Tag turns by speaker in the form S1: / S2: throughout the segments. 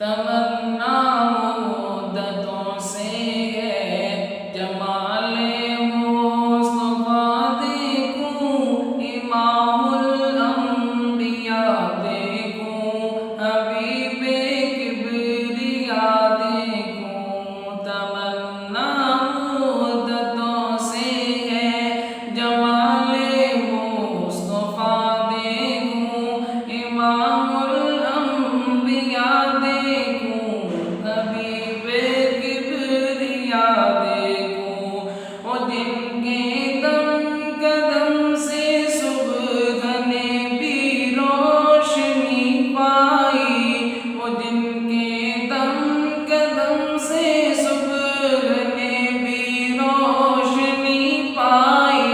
S1: तमन्ना मुद्दतों से है जमाले मुस्तफा देखूं, इमामुल अंबिया देखूं, हबीबे किबरिया देखूं। तमन्ना मुद्दतों से है जमाले मुस्तफा देखूं, इमामुल अंबिया जिनके दम कदम से सुबह ने भी रोशनी पाई, वो जिनके दम कदम से सुबह ने भी रोशनी पाई,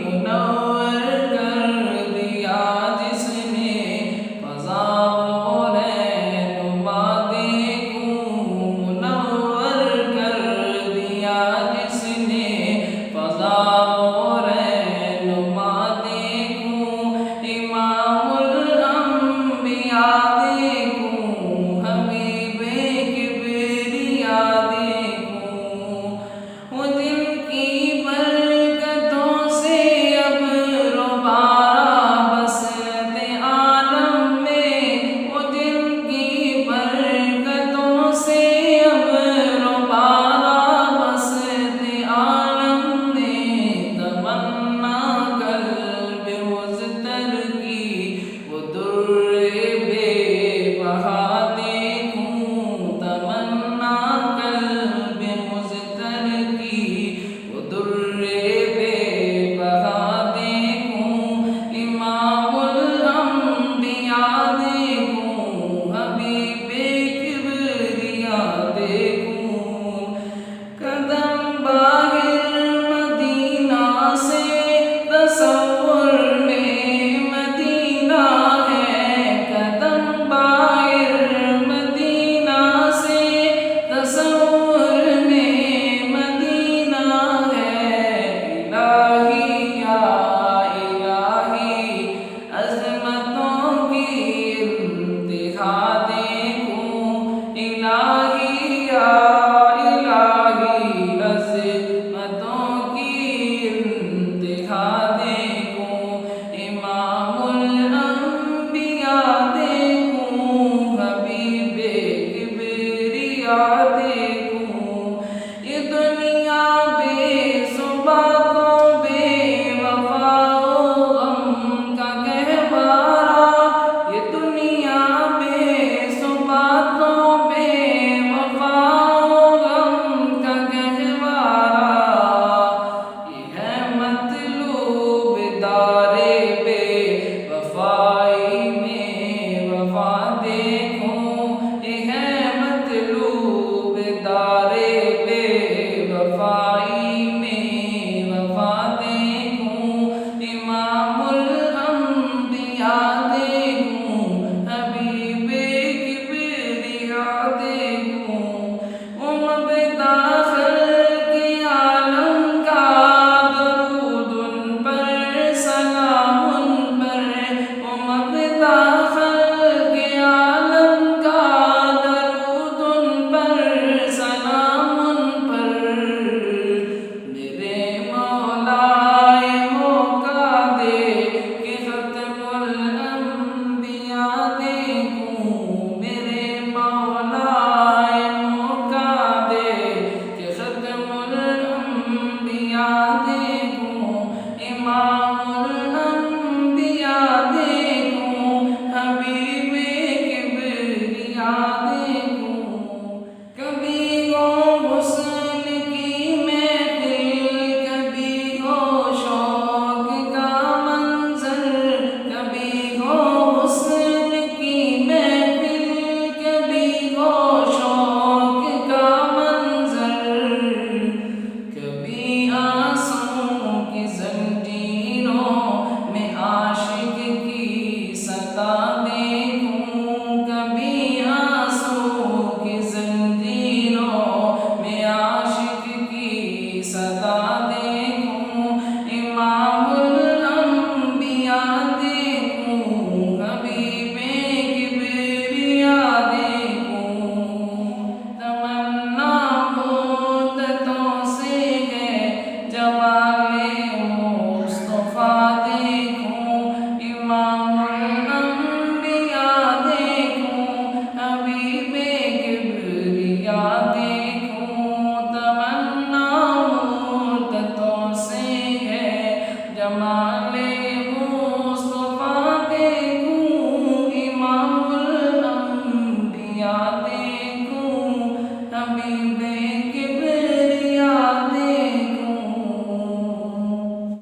S1: मुनव्वर कर दिया जिसने फ़ज़ा और रहनुमा देखूं, मुनव्वर कर दिया जिसने फ़ज़ा और रहनुमा देखूं, इमामुल अंबिया देखूं, हबीबे किबरिया देखूं। वो जिनकी बरकतों से अब रोबारा बसते आलम में, वो जिनकी बरकतों से अब रोबारा बसते आलम में। तमन्ना क़ल्ब मुज़्तर की वो दुर्रे बेबहा देखूं, तमन्ना क़ल्ब मुज़्तर की वो दुर्रे बेबहा देखूं, इमामुल अंबिया देखूं, हबीबे किबरिया देखूं। कदम बाहिर मदीना से तसव्वुर में मदीना है, कदम बाहिर मदीना से तसव्वुर में मदीना है। इलाही या इलाही अज़मतों की इंतहा देखूं, इलाही या इलाही अज़मतों की इंतहा देखूं, इमामुल अंबिया देखूं, हबीबे किबरिया